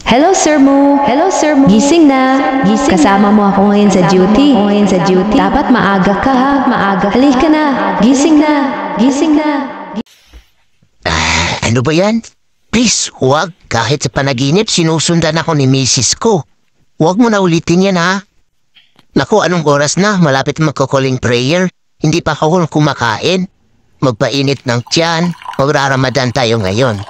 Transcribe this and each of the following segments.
Hello, Sir Mo. Hello, Sir Mo. Gising na. Gising. Kasama mo ako ngayon sa duty. Dapat maaga ka ha. Maaga. Halika na. Gising na. Gising na. Ano ba yan? Please, huwag. Kahit sa panaginip, sinusundan ako ni Mrs. ko. Huwag mo na ulitin yan ha. Naku, anong oras na? Malapit magko-calling prayer. Hindi pa ako kumakain. Magpainit ng tiyan. Magraramadan tayo ngayon.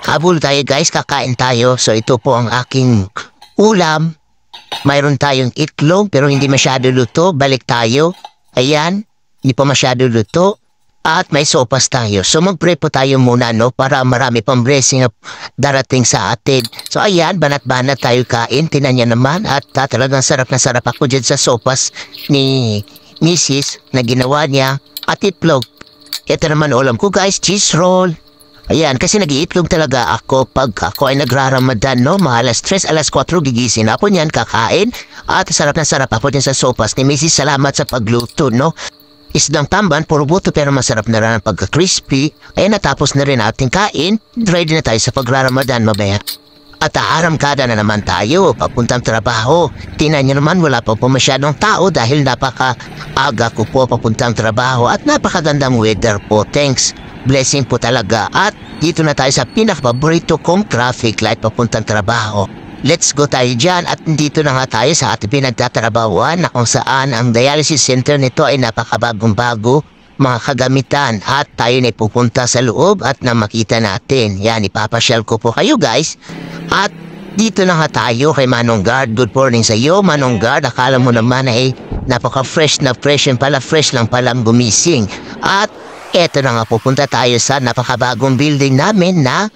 Habol tayo guys, kakain tayo. So ito po ang aking ulam. Mayroon tayong itlog pero hindi masyado luto. Balik tayo. Ayan, hindi pa masyado luto. At may sopas tayo. So mag-pray po tayo muna no para marami pang blessing darating sa atin. So ayan, banat-banat tayo kain. Tinan niya naman at talagang sarap na sarap ako dyan sa sopas ni Mrs. na ginawa niya at itlog. Ito naman ulam ko guys, cheese roll. Ayan, kasi nag-iitlog talaga ako pag ako ay nagraramadan, no? Alas 3, alas 4, gigising ako niyan, kakain. At sarap na sarap ako din sa sopas ni Mrs. Salamat sa pagluto, no? Isdang tamban, puro buto pero masarap na rin ang pagka-crispy. Ayan, natapos na rin ating kain. Ready na tayo sa pagraramadan, mabaya. At aaramkada na naman tayo, papuntang trabaho. Tingnan niyo naman, wala pa po masyadong tao dahil napaka-aga ko po papuntang trabaho at napakagandang weather po. Thanks. Blessing po talaga. At dito na tayo sa pinaka-paborito kong traffic light papuntang trabaho. Let's go tayo dyan at dito na nga tayo sa ating pinagtatrabahuan na kung saan ang dialysis center nito ay napakabagong-bago mga kagamitan at tayo na pupunta sa loob at na makita natin. Yan, ipapasyal ko po kayo guys. At dito na nga tayo kay Manong Guard. Good morning sa iyo Manong Guard. Akala mo naman ay napaka-fresh na fresh and pala fresh lang palang gumising. At eto na nga, pupunta tayo sa napakabagong building namin na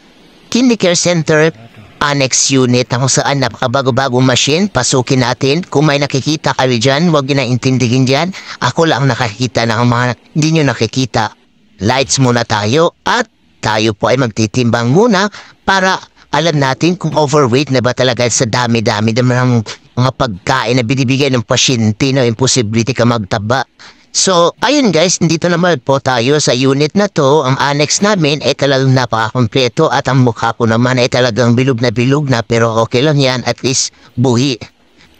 Kidney Care Center Annex Unit na kung saan napakabago-bagong machine. Pasukin natin. Kung may nakikita kayo dyan, huwag nyo na intindigin dyan. Ako lang nakakita ng mga hindi nyo nakikita. Lights muna tayo at tayo po ay magtitimbang muna para alam natin kung overweight na ba talaga sa dami-dami ng mga pagkain na binibigay ng pasyente na imposibility ka magtaba. So, ayun guys, dito naman po tayo sa unit na to. Ang annex namin ay talagang napakakompleto at ang mukha ko naman ay talagang bilog na pero okay lang yan, at least buhi.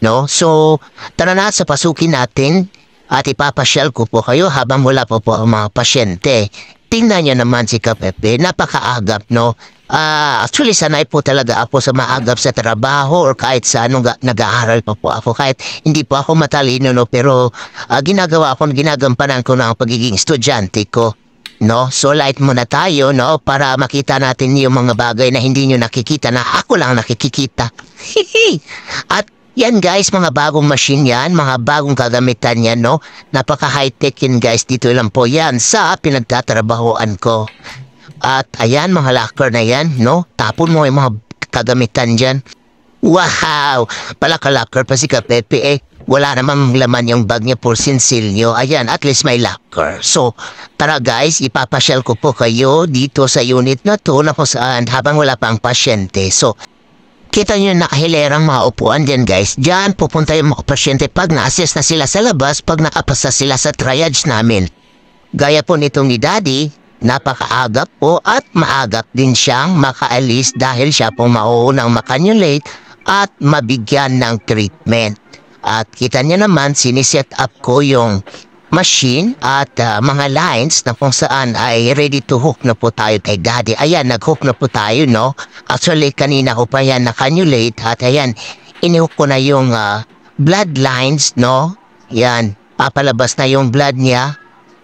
No? So, tara na sa pasukin natin at ipapasyal ko po kayo habang wala po ang mga pasyente. Tingnan niyo naman si Kapepe, napakaagap no? Actually, sanay po talaga ako sa maagap sa trabaho or kahit sa anong nag-aaral pa po ako. Kahit hindi po ako matalino, no? Pero ginagampanan ko na ang pagiging estudyante ko. No? So, light muna tayo, no? Para makita natin yung mga bagay na hindi nyo nakikita na ako lang nakikita. At yan guys, mga bagong machine yan, mga bagong kagamitan yan, no? Napaka-high-tech yan guys, dito lang po yan sa pinagtatrabahoan ko. At ayan, mga locker na yan, no? Tapon mo yung mga kagamitan dyan. Wow! Palaka-locker pa si Kapepe eh. Wala namang laman yung bag niya for sinsilyo. Ayan, at least may locker. So, tara guys, ipapasyal ko po kayo dito sa unit na to na kung saan habang wala pang pasyente. So, kita nyo nakahilerang mga upuan dyan guys. Diyan pupunta yung mga pasyente pag na-assess na sila sa labas, pag nakapasa sila sa triage namin. Gaya po nitong ni Daddy, napakaagap po at maagap din siyang makaalis dahil siya pong mauunang makanyulate at mabigyan ng treatment. At kita niya naman, siniset up ko yung machine at mga lines na kung saan ay ready to hook na po tayo kay Daddy. Ayan, nag-hook na po tayo, no? Actually, kanina ko pa yan nakanyulate at ayan, inihook ko na yung blood lines, no? Yan, papalabas na yung blood niya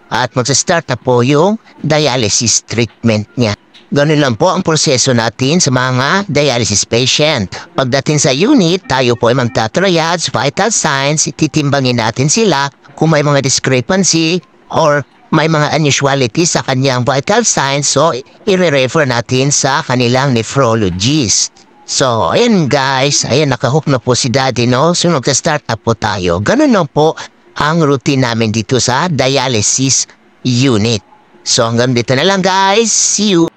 at mag-start na po yung dialysis treatment niya. Ganun lang po ang proseso natin sa mga dialysis patient. Pagdating sa unit, tayo po ay magta-triage, vital signs, titimbangin natin sila kung may mga discrepancy or may mga unusuality sa kanyang vital signs, so i-refer natin sa kanilang nephrologist. So, ayan guys, ayan nakahook na po si Daddy, no? So, magta-start na po tayo. Ganun lang po ang routine namin dito sa dialysis unit. So hanggang dito na lang guys. See you!